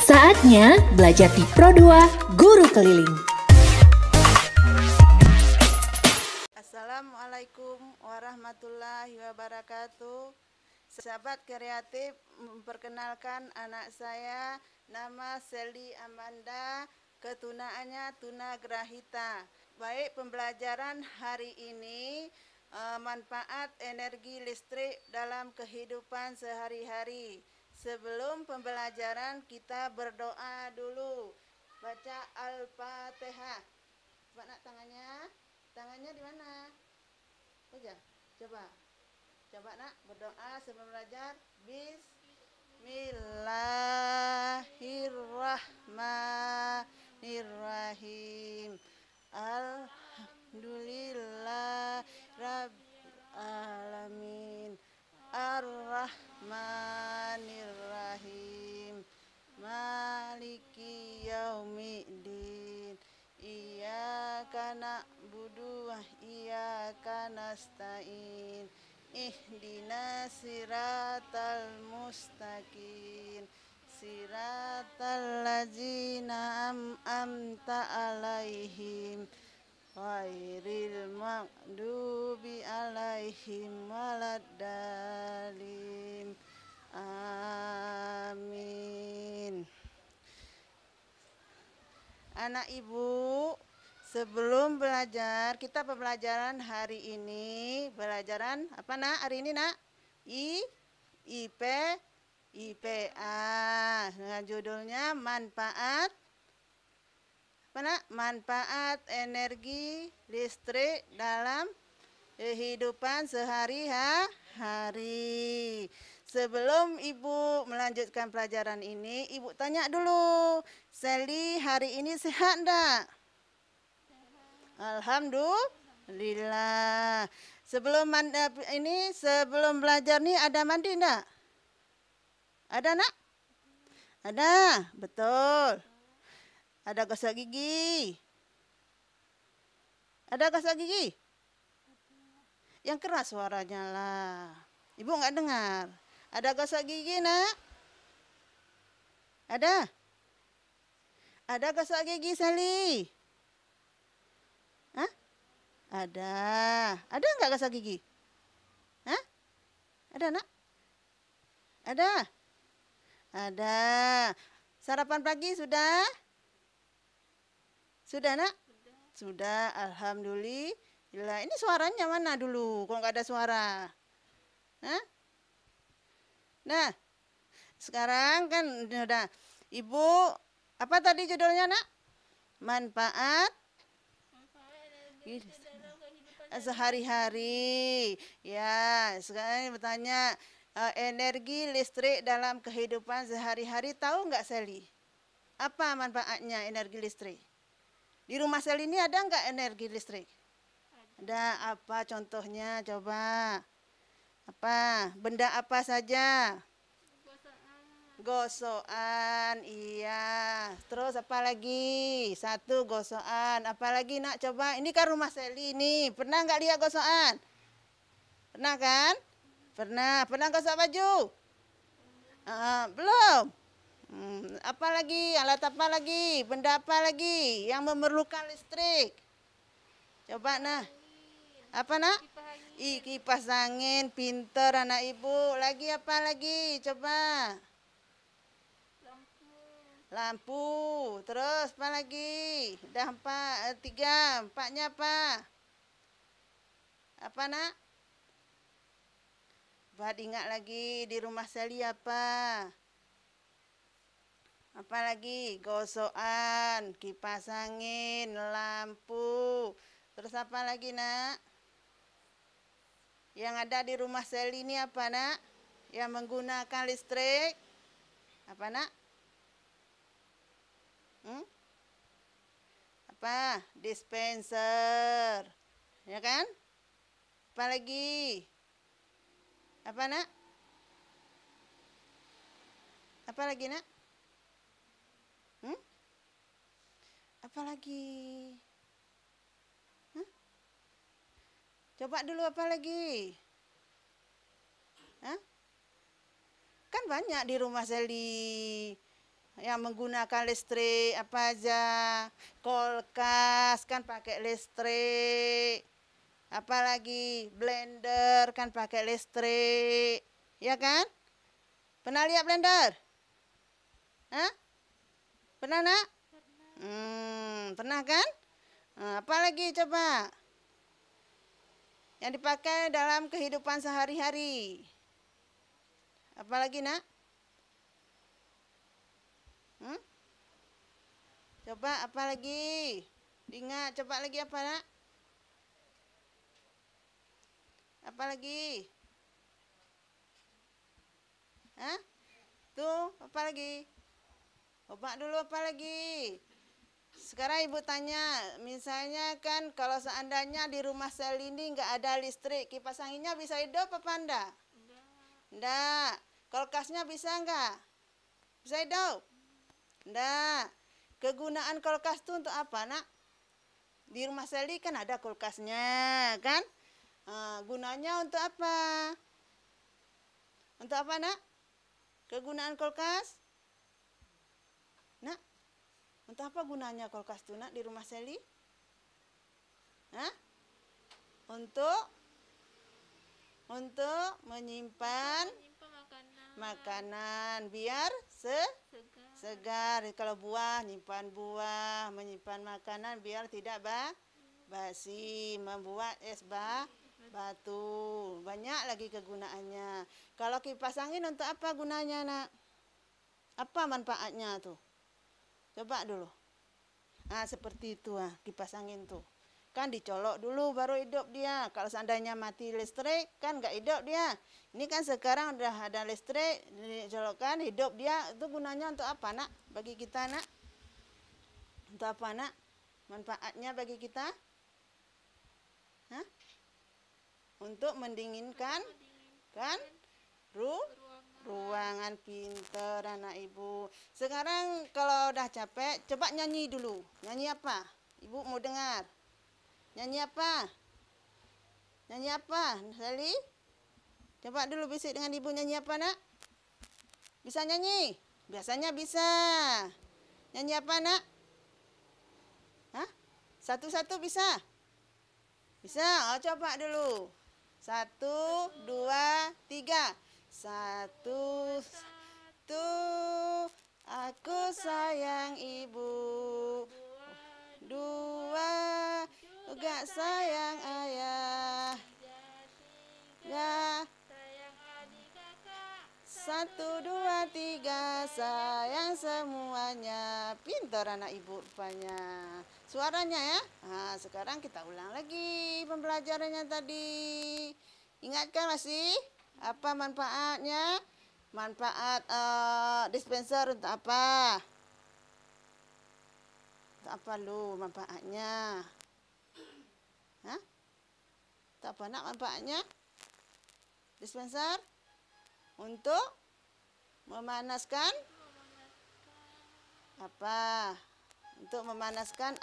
Saatnya belajar di Pro2 Guru Keliling. Assalamualaikum warahmatullahi wabarakatuh. Sahabat kreatif, memperkenalkan anak saya, nama Seli Amanda, ketunaannya tunagrahita. Baik, pembelajaran hari ini manfaat energi listrik dalam kehidupan sehari-hari. Sebelum pembelajaran kita berdoa dulu. Baca Al-Fatihah. Coba nak tangannya. Tangannya di mana? Aja. Coba nak berdoa sebelum belajar. Bismillahirrahmanirrahim. Alhamdulillah Rabbil alamin. Ar-Rahmanir-Rahim. Maliki yaumiddin. Iyyaka na'budu wa iyyaka nasta'in. Ihdinas siratal mustaqim. Siratal ladzina an'amta 'alaihim ghairil maghdubi 'alaihim waladdallin. Amin. Anak ibu, sebelum belajar, kita pembelajaran hari ini, pembelajaran apa nak? Hari ini nak? IPA. Dengan judulnya manfaat apa nak? Manfaat energi listrik dalam kehidupan sehari-hari. Sebelum ibu melanjutkan pelajaran ini, ibu tanya dulu, Seli hari ini sehat enggak? Alhamdulillah. Sebelum belajar nih ada mandi enggak? Ada nak? Ada, betul. Ada gosok gigi? Ada gosok gigi? Yang keras suaranya lah. Ibu nggak dengar. Ada gosok gigi nak? Ada? Ada gosok gigi Sali? Hah? Ada. Ada nggak gosok gigi? Hah? Ada nak? Ada? Ada. Sarapan pagi sudah? Sudah nak? Sudah. Alhamdulillah. Ini suaranya mana dulu? Kalau nggak ada suara. Hah? Nah, sekarang kan udah. Ibu, apa tadi judulnya nak? Manfaat sehari-hari. Ya, sekarang bertanya energi listrik dalam kehidupan sehari-hari. Tahu nggak Seli? Apa manfaatnya energi listrik? Di rumah Seli ini ada nggak energi listrik? Ada. Apa contohnya? Coba. Apa? Benda apa saja? Gosokan, iya. Terus apa lagi? Satu gosokan. Apa lagi nak coba? Ini kan rumah Seli nih. Pernah nggak lihat gosokan? Pernah kan? Pernah. Pernah gosok baju? Belum. Apa lagi? Alat apa lagi? Benda apa lagi yang memerlukan listrik? Coba nah. Apa nak? Kipas angin. Pinter anak ibu. Lagi apa lagi? Coba. Lampu. Terus apa lagi? Udah 3. Empatnya apa? Apa nak? Buat ingat lagi di rumah Seli apa? Apa lagi? Gosokan, kipas angin, lampu. Terus apa lagi nak? Yang ada di rumah Seli ini apa nak? Yang menggunakan listrik? Apa nak? Apa? Dispenser. Ya kan? Apa lagi? Apa nak? Apa lagi nak? Apa lagi? Coba dulu apa lagi? Hah? Kan banyak di rumah Seli. yang menggunakan listrik apa aja. Kulkas kan pakai listrik. Apalagi blender kan pakai listrik. Ya kan? Pernah lihat blender? Hah? Pernah nak? Pernah kan? Apalagi coba? Yang dipakai dalam kehidupan sehari-hari. Apalagi nak? Coba apa lagi? Ingat, coba lagi apa nak? Apa lagi? Hah? Tuh, apa lagi? Coba dulu apa lagi? Sekarang ibu tanya, misalnya kan kalau seandainya di rumah Sally ini nggak ada listrik, kipas anginnya bisa hidup apa enggak? Enggak. Kulkasnya bisa enggak? Bisa hidup? Enggak. Kegunaan kulkas itu untuk apa nak? Di rumah Sally kan ada kulkasnya kan? Gunanya untuk apa? Untuk apa nak? Kegunaan kulkas? Nak? Untuk apa gunanya kulkas itu nak di rumah Sally? Hah? Untuk menyimpan makanan biar segar. Kalau buah, nyimpan buah, menyimpan makanan biar tidak basi, membuat es batu. Banyak lagi kegunaannya. Kalau kipas angin untuk apa gunanya nak? Apa manfaatnya tuh? Coba dulu. Seperti itu kipas angin tuh. Kan dicolok dulu baru hidup dia. Kalau seandainya mati listrik kan nggak hidup dia. Ini kan sekarang udah ada listrik, dicolokkan hidup dia. Itu gunanya untuk apa nak? Bagi kita nak? Untuk apa nak? Manfaatnya bagi kita? Hah? Untuk mendinginkan kan? Ruangan. Pinter anak ibu. Sekarang kalau udah capek, coba nyanyi dulu. Nyanyi apa? Ibu mau dengar. Nyanyi apa? Nyanyi apa, Sally? Coba dulu bisik dengan ibu, nyanyi apa nak? Bisa nyanyi? Biasanya bisa. Nyanyi apa nak? Hah? Satu-satu bisa? Bisa? Coba dulu. 1, 2, 3. 1, aku sayang ibu. 2, juga sayang ayah. 3, sayang adik kakak. 1, 2, 3, sayang semuanya. Pintar anak ibu rupanya. Suaranya ya. Sekarang kita ulang lagi pembelajarannya tadi. Ingatkan masih? Apa manfaatnya? Manfaat dispenser untuk apa? Untuk apa lu manfaatnya? Hah? Untuk apa nak manfaatnya? Dispenser? Untuk memanaskan apa? Untuk memanaskan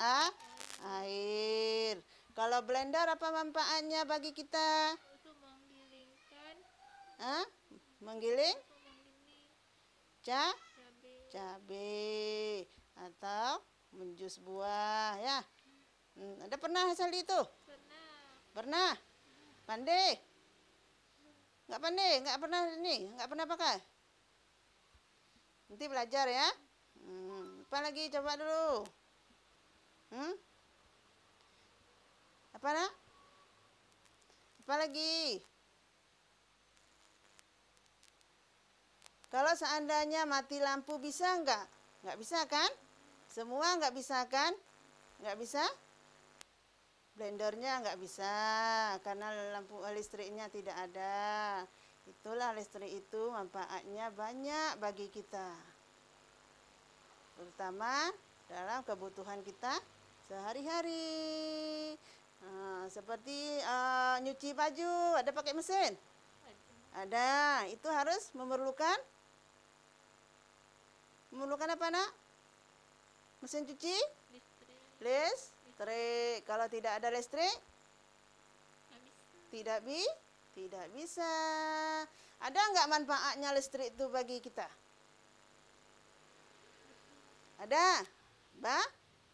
air. Kalau blender apa manfaatnya bagi kita? Untuk menggilingkan. Menggiling? Cabai. Cabai atau menjus buah ya. Ada pernah Sally itu? Pernah. Pandai? Nggak pandai? Nggak pernah nggak pernah pakai? Nanti belajar ya. Apa lagi coba dulu? Apa nak? Apa lagi? Kalau seandainya mati lampu bisa nggak? Nggak bisa kan? Semua nggak bisa kan? Nggak bisa? Blendernya nggak bisa karena lampu listriknya tidak ada. Itulah listrik itu manfaatnya banyak bagi kita. Terutama dalam kebutuhan kita sehari-hari. Seperti nyuci baju, ada pakai mesin? Ada. Itu harus memerlukan apa nak? Mesin cuci? Listrik. Kalau tidak ada listrik? Tidak bisa. Ada nggak manfaatnya listrik itu bagi kita? Ada?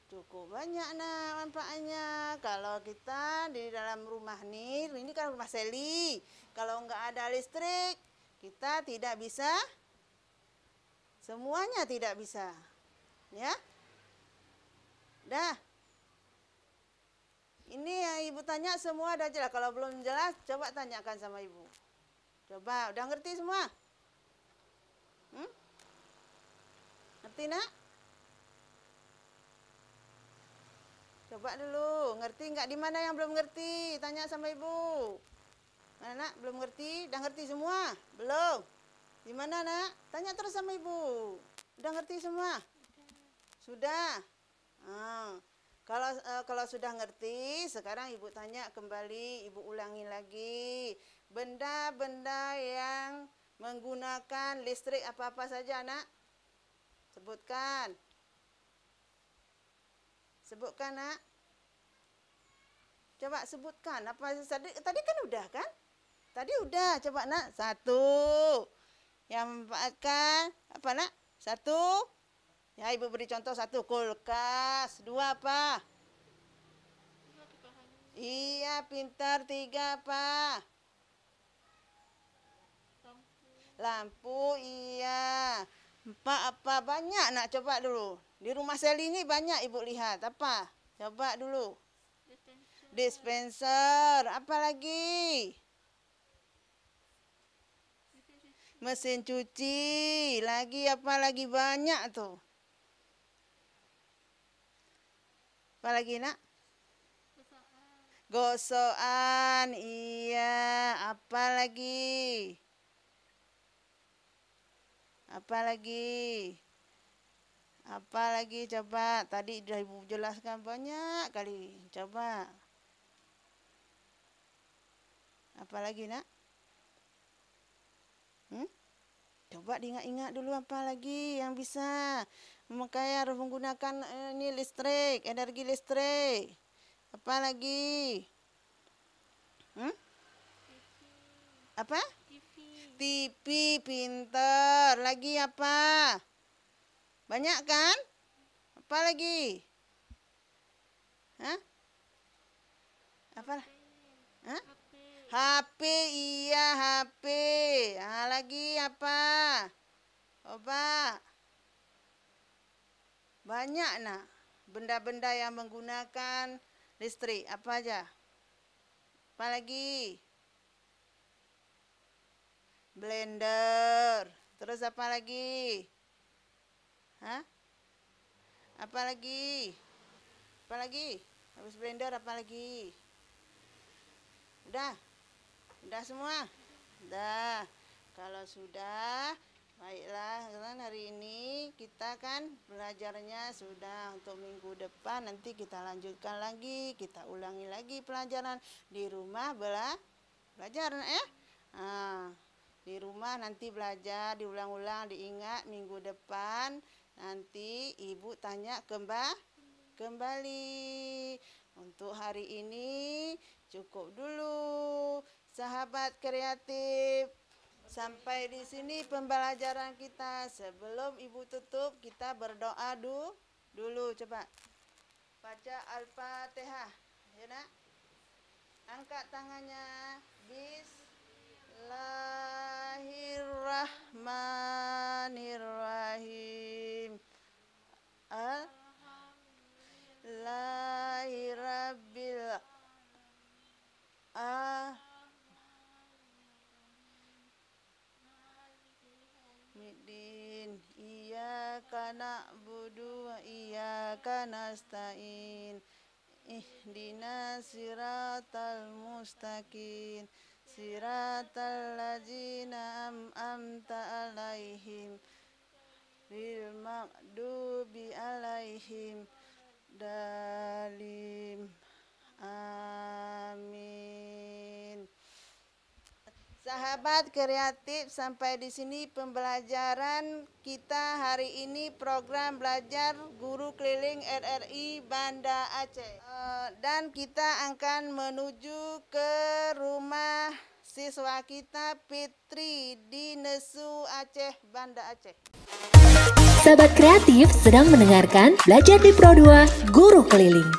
Cukup banyak nah manfaatnya. Kalau kita di dalam rumah nih, ini kan rumah Sally. Kalau nggak ada listrik, kita tidak bisa, semuanya tidak bisa. Ya? Dah. Ini yang ibu tanya semua udah jelas. Kalau belum jelas, coba tanyakan sama ibu. Coba, udah ngerti semua? Ngerti nak? Coba dulu, ngerti nggak? Di mana yang belum ngerti? Tanya sama ibu. Mana nak? Belum ngerti? Udah ngerti semua? Belum? Di mana nak? Tanya terus sama ibu. Udah ngerti semua? Sudah. Kalau sudah ngerti, sekarang ibu tanya kembali, ibu ulangi lagi. Benda-benda yang menggunakan listrik apa-apa saja, nak? Sebutkan. Sebutkan, nak. Coba sebutkan. Apa tadi kan udah kan? Tadi udah. Coba, nak. 1. Yang memanfaatkan apa, nak? 1. Ya, ibu beri contoh 1. Kulkas. 2 apa? Iya, pintar. 3 apa? Lampu. Iya. 4 apa? Banyak, nak. Coba dulu. Di rumah Sally ini banyak ibu lihat. Apa? Coba dulu. Dispenser. Apa lagi? Mesin cuci. Lagi apa lagi? Banyak tuh. Apa lagi, nak? Gosokan. Iya. Apa lagi? Apa lagi? Apa lagi coba? Tadi sudah ibu jelaskan banyak kali. Coba. Apa lagi, nak? Coba diingat-ingat dulu apa lagi yang bisa. Memakai harus menggunakan ini listrik, energi listrik. Apa lagi? Apa? TV, pinter. Lagi apa? Banyak kan? Apa lagi? Apa? HP, iya HP. Lagi apa? Coba. Banyak, nak. Benda-benda yang menggunakan listrik. Apa aja? Apa lagi? Blender. Terus apa lagi? Apa lagi? Apa lagi? Habis blender apa lagi? Udah? Udah semua? Udah. Kalau sudah, baiklah. Hari ini kita kan belajarnya sudah untuk minggu depan. Nanti kita lanjutkan lagi. Kita ulangi lagi pelajaran di rumah belajar ya. Di rumah nanti belajar, diulang-ulang, diingat minggu depan. Nanti ibu tanya kembali. Untuk hari ini cukup dulu, sahabat kreatif. Sampai di sini pembelajaran kita. Sebelum ibu tutup, kita berdoa dulu. Coba baca Al-Fatihah, ya nak? Angkat tangannya. Bismillahirrahmanirrahim. Alhamdulillahirabbil alamin. Iyyaka na'budu wa iyyaka nasta'in. Ihdinas siratal mustaqim. Siratal ladzina an'amta alaihim bil maghdubi alaihim dalim. Amin. Sahabat kreatif, sampai di sini pembelajaran kita hari ini, program belajar Guru Keliling RRI Banda Aceh. Dan kita akan menuju ke rumah siswa kita Fitri di Nesu Aceh, Banda Aceh. Sahabat kreatif sedang mendengarkan Belajar di Pro2 Guru Keliling.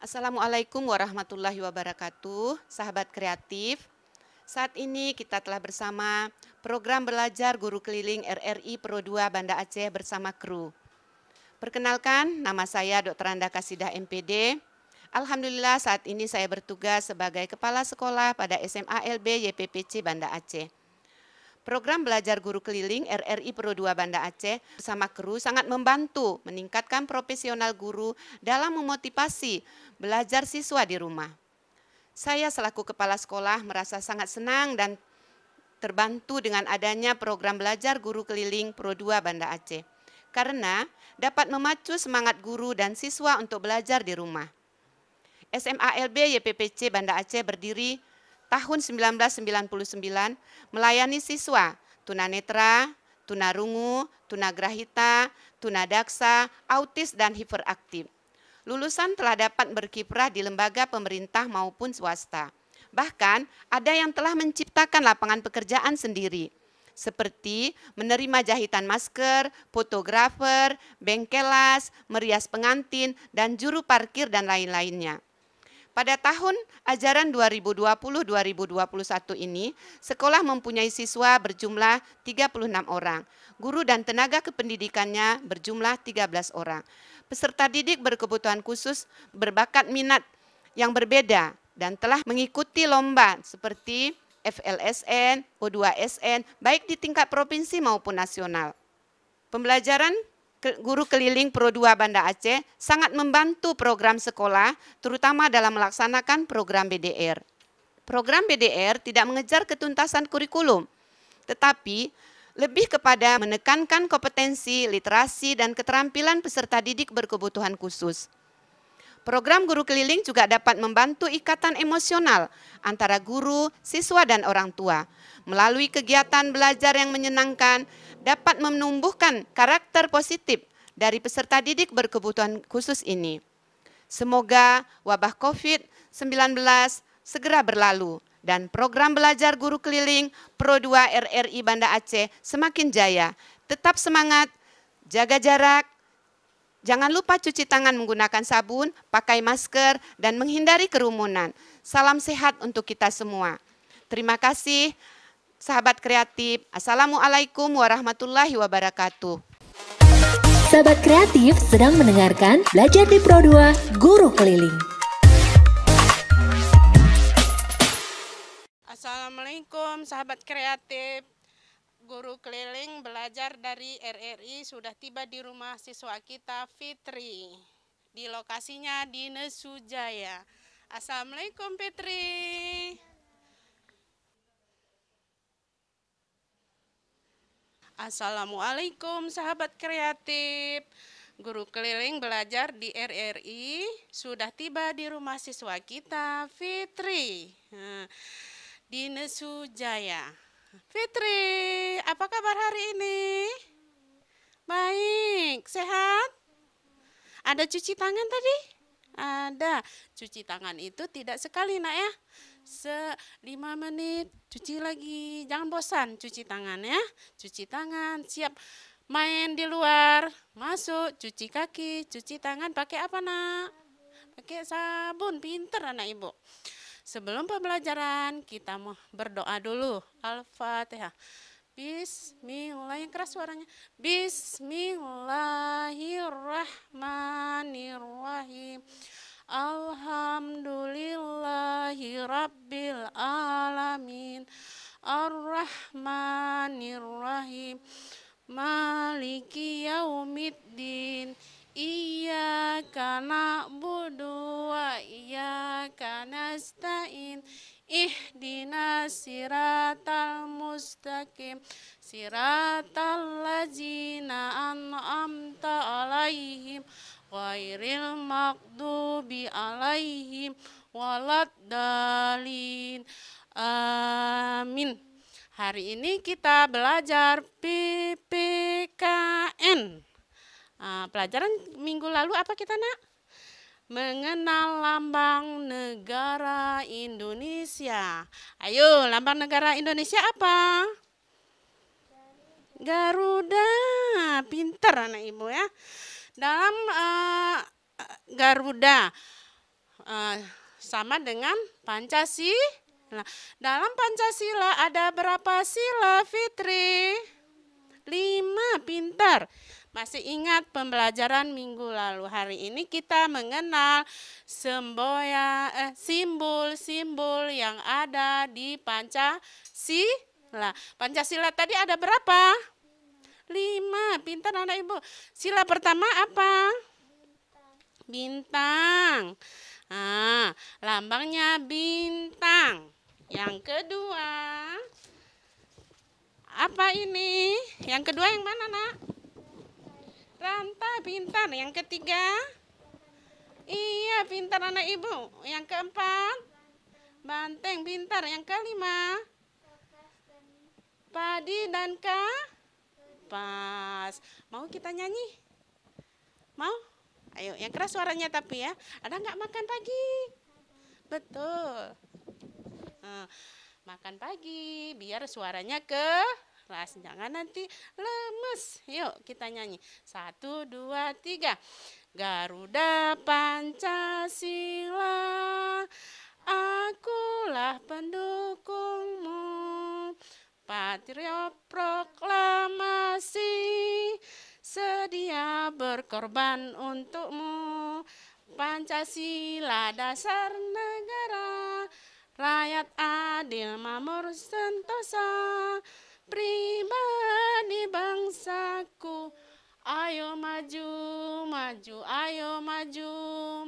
Assalamualaikum warahmatullahi wabarakatuh, sahabat kreatif. Saat ini kita telah bersama program belajar Guru Keliling RRI Pro2 Banda Aceh bersama kru. Perkenalkan, nama saya Dr. Anda Kasidah MPD. Alhamdulillah saat ini saya bertugas sebagai Kepala Sekolah pada SMA LB YPPC Banda Aceh. Program belajar Guru Keliling RRI Pro2 Banda Aceh bersama kru sangat membantu meningkatkan profesional guru dalam memotivasi belajar siswa di rumah. Saya selaku Kepala Sekolah merasa sangat senang dan terbantu dengan adanya program belajar Guru Keliling Pro2 Banda Aceh. Karena dapat memacu semangat guru dan siswa untuk belajar di rumah. SMA LB YPPC Banda Aceh berdiri tahun 1999 melayani siswa tunanetra, tunarungu, tunagrahita, tunadaksa, autis, dan hiperaktif. Lulusan telah dapat berkiprah di lembaga pemerintah maupun swasta. Bahkan ada yang telah menciptakan lapangan pekerjaan sendiri, seperti menerima jahitan masker, fotografer, bengkelas, merias pengantin, dan juru parkir dan lain-lainnya. Pada tahun ajaran 2020-2021 ini, sekolah mempunyai siswa berjumlah 36 orang, guru dan tenaga kependidikannya berjumlah 13 orang. Peserta didik berkebutuhan khusus berbakat minat yang berbeda dan telah mengikuti lomba seperti FLSN, O2SN, baik di tingkat provinsi maupun nasional. Pembelajaran Guru Keliling Pro2 Banda Aceh sangat membantu program sekolah, terutama dalam melaksanakan program BDR. Program BDR tidak mengejar ketuntasan kurikulum, tetapi lebih kepada menekankan kompetensi, literasi, dan keterampilan peserta didik berkebutuhan khusus. Program Guru Keliling juga dapat membantu ikatan emosional antara guru, siswa, dan orang tua. Melalui kegiatan belajar yang menyenangkan, dapat menumbuhkan karakter positif dari peserta didik berkebutuhan khusus ini. Semoga wabah COVID-19 segera berlalu dan program belajar Guru Keliling Pro2 RRI Banda Aceh semakin jaya. Tetap semangat, jaga jarak, jangan lupa cuci tangan menggunakan sabun, pakai masker, dan menghindari kerumunan. Salam sehat untuk kita semua. Terima kasih, sahabat kreatif. Assalamualaikum warahmatullahi wabarakatuh. Sahabat kreatif sedang mendengarkan Belajar di Pro2 Guru Keliling. Assalamualaikum, sahabat kreatif. Guru Keliling belajar dari RRI sudah tiba di rumah siswa kita Fitri. Di lokasinya di Nesujaya. Assalamualaikum Fitri. Assalamualaikum sahabat kreatif. Guru Keliling belajar di RRI sudah tiba di rumah siswa kita Fitri. Di Nesujaya. Fitri, apa kabar hari ini? Baik, sehat? Ada cuci tangan tadi? Ada. Cuci tangan itu tidak sekali nak ya. 5 menit, cuci lagi. Jangan bosan cuci tangan ya. Cuci tangan, siap main di luar. Masuk, cuci kaki, cuci tangan. Pakai apa nak? Pakai sabun, pinter anak ibu. Sebelum pembelajaran, kita mau berdoa dulu. Al-Fatihah. Bismillah, yang keras suaranya. Bismillahirrahmanirrahim. Alhamdulillahi rabbil alamin. Ar-Rahmanirrahim. Maliki yaumiddin. Iyyaka na'budu wa iyyaka nasta'in. Ihdinas siratal mustaqim. Siratal ladzina an'amta alaihim ghairil maghdubi alaihim waladdallin. Amin. Hari ini kita belajar PPKN. Pelajaran minggu lalu apa kita nak? mengenal lambang negara Indonesia. Ayo, lambang negara Indonesia apa? Garuda. Pintar anak ibu ya. Dalam Garuda sama dengan Pancasila. Dalam Pancasila ada berapa sila, Fitri? 5, pintar. Masih ingat pembelajaran minggu lalu. Hari ini kita mengenal simbol-simbol yang ada di Pancasila. Pancasila tadi ada berapa? 5, pintar anak ibu. Sila pertama apa? Bintang. Lambangnya bintang. Yang kedua, apa ini? Yang kedua yang mana, nak? Rantai, pintar. Yang ketiga? Iya, pintar anak ibu. Yang keempat? Banteng, pintar. Yang kelima? Padi dan kapas. Mau kita nyanyi? Mau? Ayo, yang keras suaranya tapi ya. Ada nggak makan pagi? Betul. Makan pagi, biar suaranya keras. Jangan nanti lemes. Yuk kita nyanyi. 1, 2, 3. Garuda Pancasila, akulah pendukungmu. Patriot proklamasi, sedia berkorban untukmu. Pancasila dasar negara, rakyat adil makmur sentosa, pribadi bangsaku. Ayo maju, maju, ayo maju,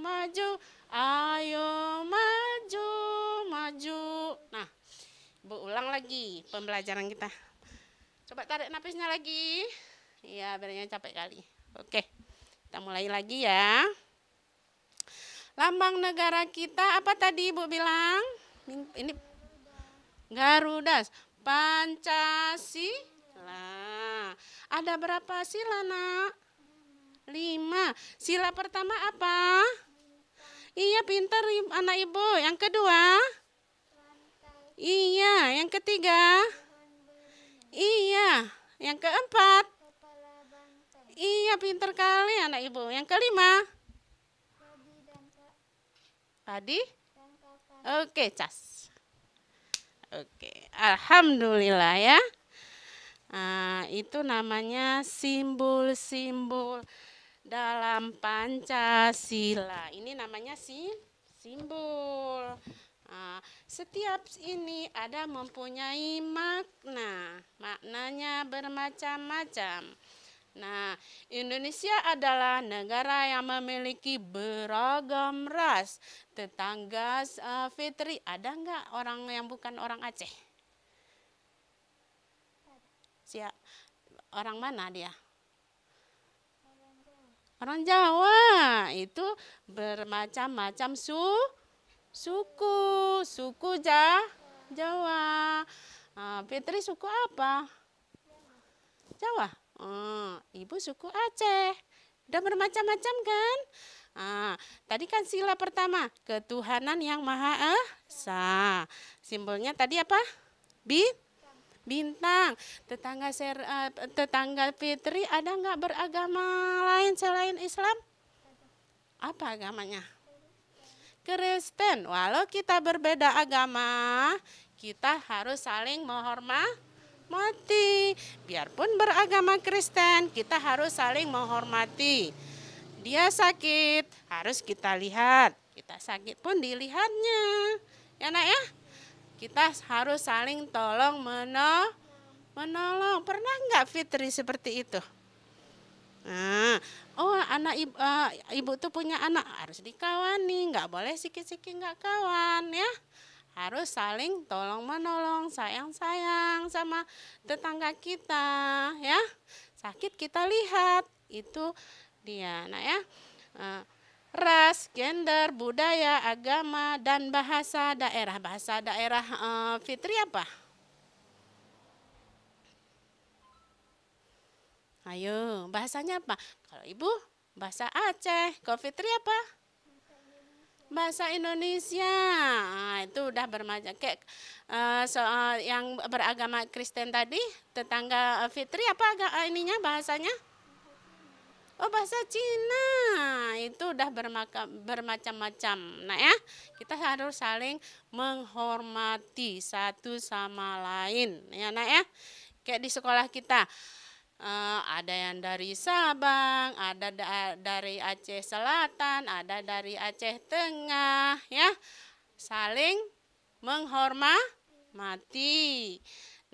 maju, ayo maju, maju. Nah, ibu ulang lagi pembelajaran kita. Coba tarik napasnya lagi. Iya, biarnya capek kali. Oke, kita mulai lagi ya. Lambang negara kita apa tadi ibu bilang? Ini Garuda. Pancasila. Ada berapa sila, nak? 5. Sila pertama apa? Iya, pintar anak ibu. Yang kedua? Iya. Yang ketiga? Iya. Yang keempat? Iya, pintar kali anak ibu. Yang kelima? Padi? Oke, cas. Oke, alhamdulillah ya. Itu namanya simbol-simbol dalam Pancasila. Ini namanya simbol. Setiap ini ada mempunyai makna. Maknanya bermacam-macam. Nah, Indonesia adalah negara yang memiliki beragam ras. Tetangga Fitri, ada nggak orang yang bukan orang Aceh? Siap. Orang mana dia? Orang Jawa. Itu bermacam-macam suku Jawa. Fitri suku apa? Jawa. Ibu suku Aceh. Udah bermacam-macam kan? Tadi kan sila pertama, ketuhanan yang Maha Esa. Simbolnya tadi apa? Bintang. Tetangga Fitri ada nggak beragama lain selain Islam? Apa agamanya? Kristen. Walau kita berbeda agama, kita harus saling menghormati. Biarpun beragama Kristen, kita harus saling menghormati. Dia sakit, harus kita lihat. Kita sakit pun dilihatnya. Ya nak ya? Kita harus saling tolong menolong. Pernah nggak Fitri seperti itu? Anak ibu tuh punya anak, harus dikawani. Nggak boleh sikit-sikit nggak kawan ya. Harus saling tolong menolong, sayang-sayang sama tetangga kita ya. Sakit kita lihat, itu dia nak ya. Ras, gender, budaya, agama, dan bahasa daerah. Bahasa daerah Fitri apa? Ayo, bahasanya apa? Kalau ibu bahasa Aceh, kalau Fitri apa? Bahasa Indonesia. Nah, itu udah bermacam. Kayak soal yang beragama Kristen tadi, tetangga Fitri apa ininya bahasanya? Oh, bahasa Cina. Itu udah bermacam-macam. Nah ya, kita harus saling menghormati satu sama lain. Ya, nah ya. Kayak di sekolah kita. Ada yang dari Sabang, ada dari Aceh Selatan, ada dari Aceh Tengah, ya. Saling menghormati.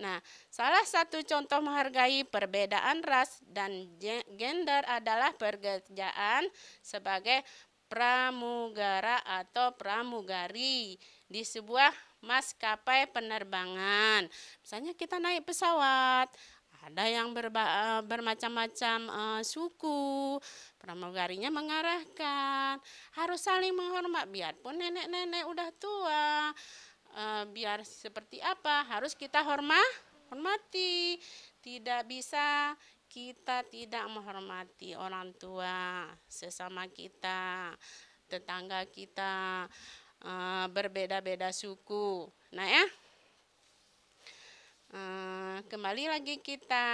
Nah, salah satu contoh menghargai perbedaan ras dan gender adalah pekerjaan sebagai pramugara atau pramugari di sebuah maskapai penerbangan. Misalnya kita naik pesawat, ada yang bermacam-macam suku, pramugarinya mengarahkan, harus saling menghormat, biarpun nenek-nenek udah tua, biar seperti apa, harus kita hormati. Tidak bisa kita tidak menghormati orang tua, sesama kita, tetangga kita, berbeda-beda suku. Nah ya. Kembali lagi kita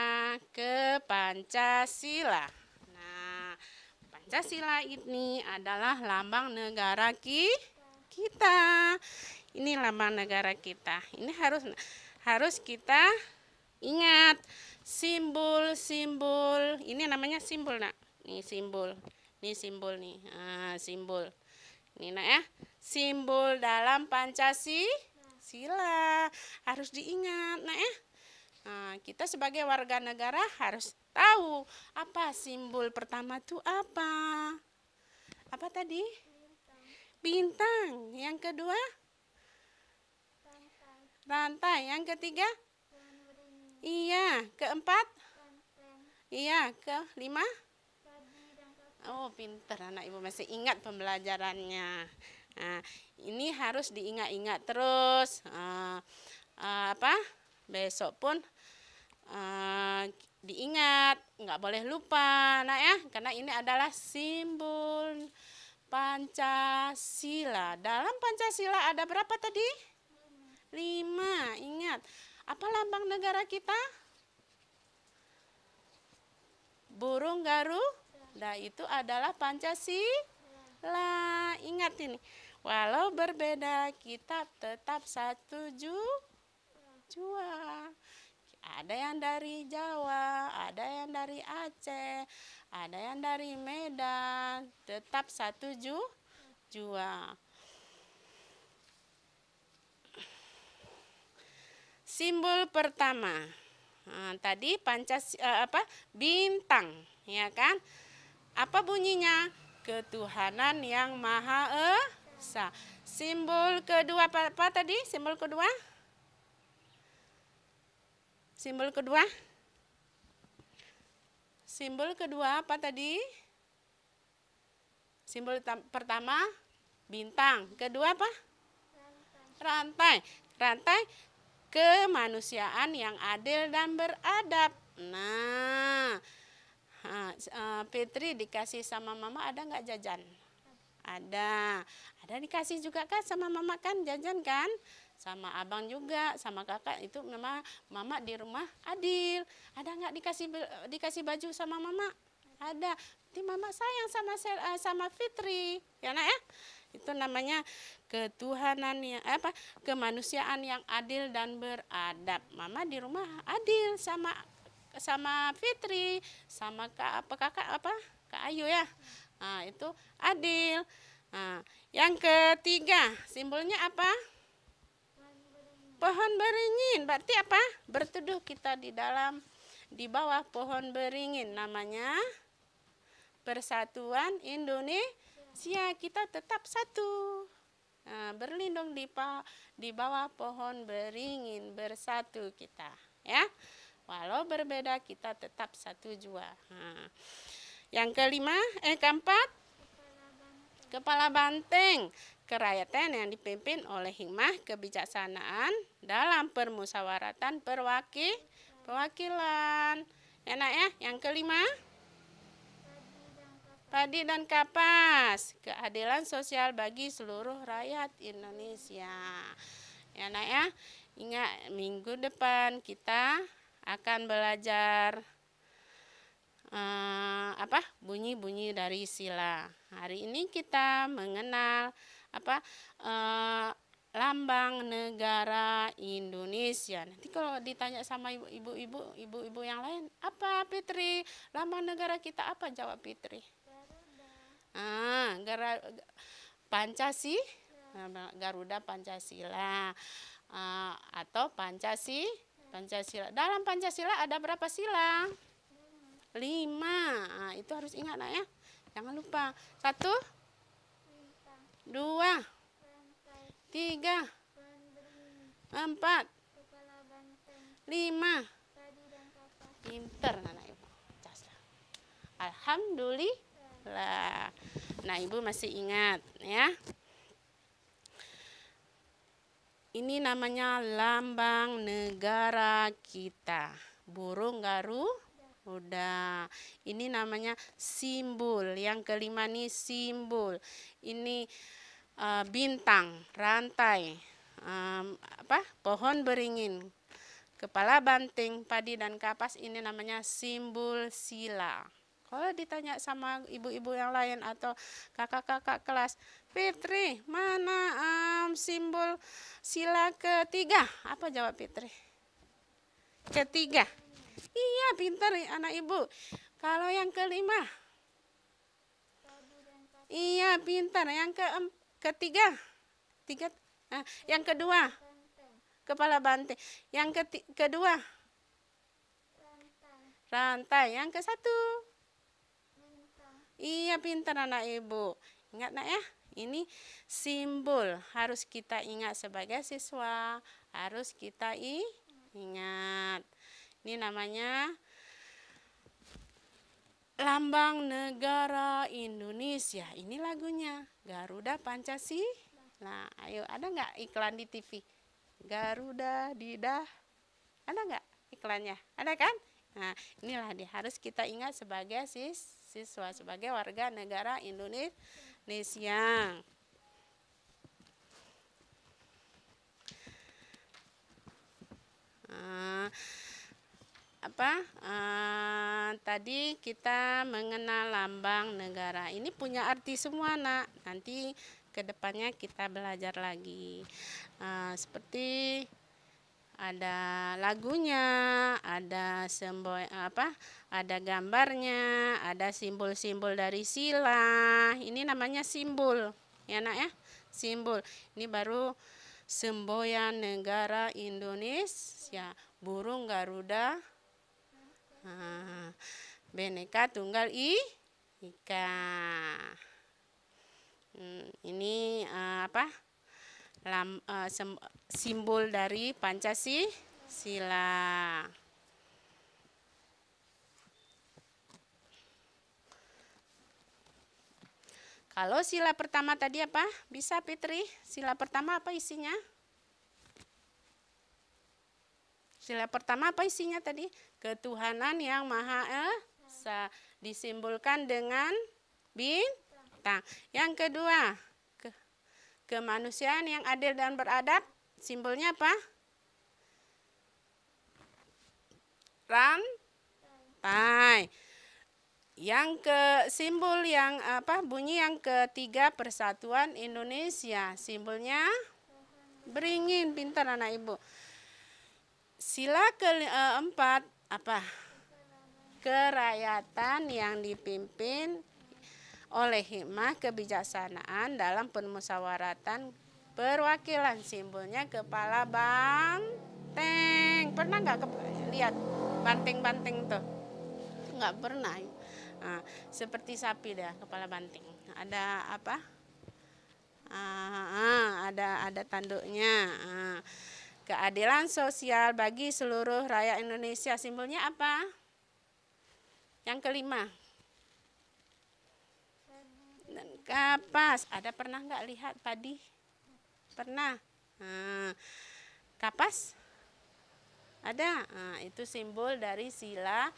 ke Pancasila. Nah, Pancasila ini adalah lambang negara kita. Ini lambang negara kita. Ini harus kita ingat simbol-simbol. Ini namanya simbol, Nak. Nih simbol. Nih simbol nih. Simbol. Ini, Nak ya. Simbol dalam Pancasila harus diingat, Nak ya. Kita sebagai warga negara harus tahu apa simbol pertama itu apa. Apa tadi? Bintang. Yang kedua? Rantai. Yang ketiga? Iya. Keempat? Iya. Kelima? Oh, pintar anak ibu, masih ingat pembelajarannya. Nah, ini harus diingat-ingat terus. Besok pun diingat, nggak boleh lupa, nah ya, karena ini adalah simbol Pancasila. Dalam Pancasila ada berapa tadi? 5. Ingat, apa lambang negara kita? Burung Garuda, itu adalah Pancasila. Ingat ini. Walau berbeda, kita tetap satu jua. Ada yang dari Jawa, ada yang dari Aceh, ada yang dari Medan, tetap satu jua. Simbol pertama. Tadi bintang, ya kan? Apa bunyinya? Ketuhanan yang Maha Esa. Simbol kedua apa tadi? Simbol kedua? Simbol kedua? Simbol kedua apa tadi? Simbol pertama bintang. Kedua apa? Rantai. Rantai kemanusiaan yang adil dan beradab. Nah, Fitri dikasih sama mama ada nggak jajan? Ada dikasih juga kan sama mama kan jajan kan? Sama abang juga, sama kakak itu memang mama di rumah adil. Ada nggak dikasih baju sama mama? Ada. Berarti mama sayang sama Fitri, ya nak ya? Itu namanya ketuhanan yang kemanusiaan yang adil dan beradab. Mama di rumah adil sama Fitri, sama kakak Kak Ayu ya. Nah, itu adil. Nah, yang ketiga, simbolnya apa? Pohon beringin. Berarti apa? Berteduh kita di bawah pohon beringin, namanya Persatuan Indonesia. Kita tetap satu. Nah, berlindung di bawah pohon beringin, bersatu kita, ya. Walau berbeda kita tetap satu jua. Nah, yang keempat, Kepala Banteng. Kerakyatan yang dipimpin oleh hikmah kebijaksanaan dalam permusyawaratan perwakilan. Enak ya. Yang kelima, padi dan kapas, keadilan sosial bagi seluruh rakyat Indonesia. Ya nak ya, ingat minggu depan kita akan belajar bunyi-bunyi dari sila. Hari ini kita mengenal lambang negara Indonesia. Nanti kalau ditanya sama ibu-ibu yang lain, apa Fitri? Lambang negara kita apa? Jawab Fitri. Garuda Pancasila atau Pancasila. Dalam Pancasila ada berapa sila? 5. Nah, itu harus ingat nak ya. Jangan lupa. 1, 2, 3, 4, 5. Pinter anak ibu. Alhamdulillah. Nah, ibu masih ingat ya. Ini namanya lambang negara kita. Burung Garuda. Ini namanya simbol. Yang kelima nih simbol. Ini bintang, rantai, pohon beringin, kepala banting, padi dan kapas. Ini namanya simbol sila. Kalau ditanya sama ibu-ibu yang lain atau kakak-kakak kelas, Fitri, mana simbol sila ketiga? Apa jawab Fitri? Ketiga. Iya, pintar anak ibu. Kalau yang kelima? Iya, pintar. Yang ketiga? Yang kedua? Kepala banting. Yang kedua? Rantai. Yang ke satu? Iya, pintar anak ibu. Ingat nak ya, ini simbol. Harus kita ingat sebagai siswa. Harus kita ingat. Ini namanya lambang negara Indonesia. Ini lagunya Garuda Pancasila. Nah, ayo, ada nggak iklan di TV? Garuda Didah. Ada nggak iklannya? Ada kan? Nah, inilah dia harus kita ingat sebagai siswa, sebagai warga negara Indonesia. Tadi kita mengenal lambang negara. Ini punya arti semua nak. Nanti kedepannya kita belajar lagi. Seperti ada lagunya, ada ada gambarnya, ada simbol-simbol dari sila. Ini namanya simbol, ya nak ya, simbol. Ini baru semboyan negara Indonesia, burung Garuda, Bhinneka Tunggal Ika. Ini simbol dari Pancasila. Kalau sila pertama tadi apa? Bisa Fitri? Sila pertama apa isinya? Sila pertama apa isinya tadi? Ketuhanan yang Maha Esa, disimbolkan dengan bintang. Yang kedua, kemanusiaan yang adil dan beradab, simbolnya apa? Rantai. Yang simbol yang bunyi yang ketiga, Persatuan Indonesia, simbolnya beringin. Pintar anak ibu. Sila keempat apa? Kerakyatan yang dipimpin oleh hikmah kebijaksanaan dalam permusyawaratan perwakilan, simbolnya kepala banteng. Pernah nggak lihat banteng-banteng tuh? Nggak pernah. Nah, seperti sapi dah kepala banting. Ada apa? Ada tanduknya. Keadilan sosial bagi seluruh rakyat Indonesia, simbolnya apa? Yang kelima. Dan kapas. Ada pernah nggak lihat padi? Pernah. Kapas? Ada. Itu simbol dari sila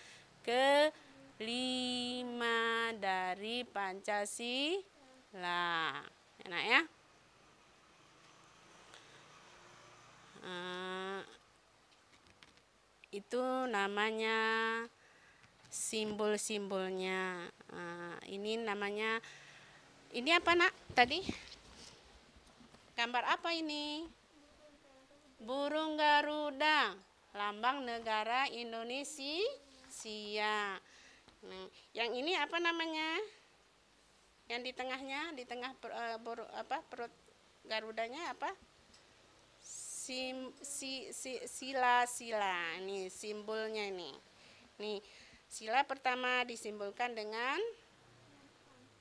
kelima. 5 dari Pancasila. Enak ya? Itu namanya simbol-simbolnya. Ini namanya, ini apa nak tadi? Gambar apa ini? Burung Garuda, lambang negara Indonesia. Nah, yang ini apa namanya? Yang di tengahnya, di tengah perut Garudanya apa? Sila. Ini simbolnya ini. Nih, sila pertama disimbolkan dengan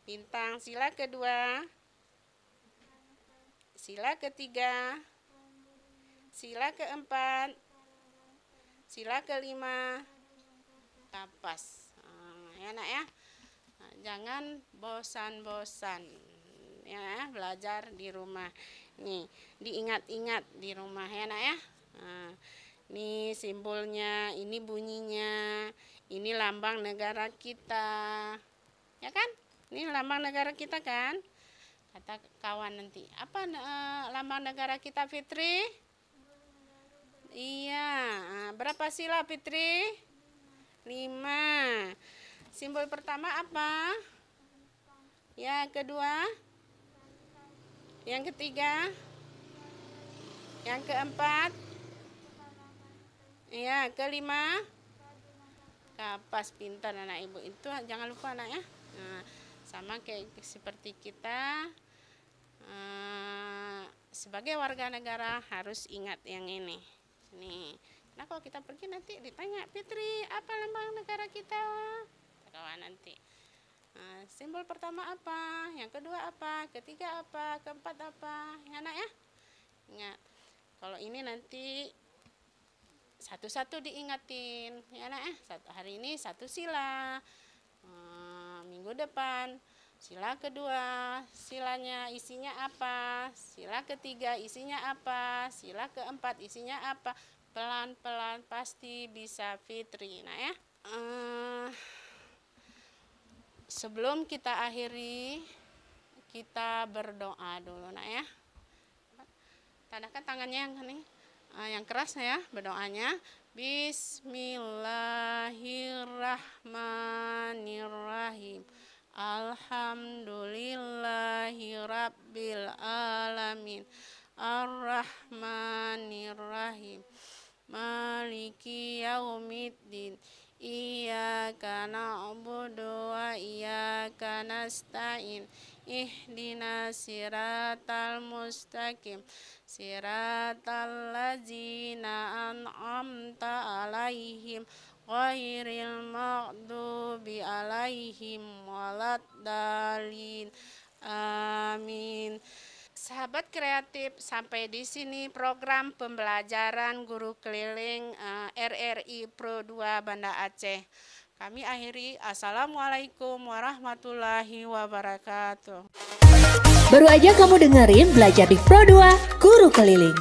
bintang, sila kedua, sila ketiga, sila keempat, sila kelima, kapas. Ya nak ya, jangan bosan-bosan ya belajar di rumah. Nih, diingat-ingat di rumah ya nak ya. Ini simbolnya, ini bunyinya, ini lambang negara kita, ya kan? Ini lambang negara kita kan? Kata kawan nanti, apa lambang negara kita Fitri? Iya, berapa sila Fitri? 5. Simbol pertama apa? Yang kedua? Yang ketiga? Yang keempat? Ya, kelima? Kapas. Pintar anak ibu. Itu jangan lupa anak ya. Nah, sama kayak seperti kita sebagai warga negara harus ingat yang ini. Nih. Nah, kalau kita pergi nanti ditanya, Fitri, apa lambang negara kita? Kawan nanti. Simbol pertama apa? Yang kedua apa? Ketiga apa? Keempat apa? Ya nak ya? Ingat. Kalau ini nanti satu-satu diingatin. Ya nak ya? Hari ini 1 sila. Minggu depan sila kedua, silanya isinya apa? Sila ketiga isinya apa? Sila keempat isinya apa? Pelan-pelan pasti bisa Fitri. Nah ya. Sebelum kita akhiri, kita berdoa dulu nak ya. Tadakan tangannya yang ini, yang keras ya berdoanya. Bismillahirrahmanirrahim. Alhamdulillahirabbil alamin. Ar-Rahmanirrahim. Maliki yaumiddin. Iyyaka na'budu wa iyyaka nasta'in. Ihdinas siratal mustaqim. Siratal ladzina an'amta 'alaihim ghairil maghdubi 'alaihim waladdallin. Amin. Sahabat kreatif, sampai di sini program pembelajaran guru keliling RRI Pro 2 Banda Aceh. Kami akhiri. Assalamualaikum warahmatullahi wabarakatuh. Baru aja kamu dengerin Belajar di Pro 2 Guru Keliling.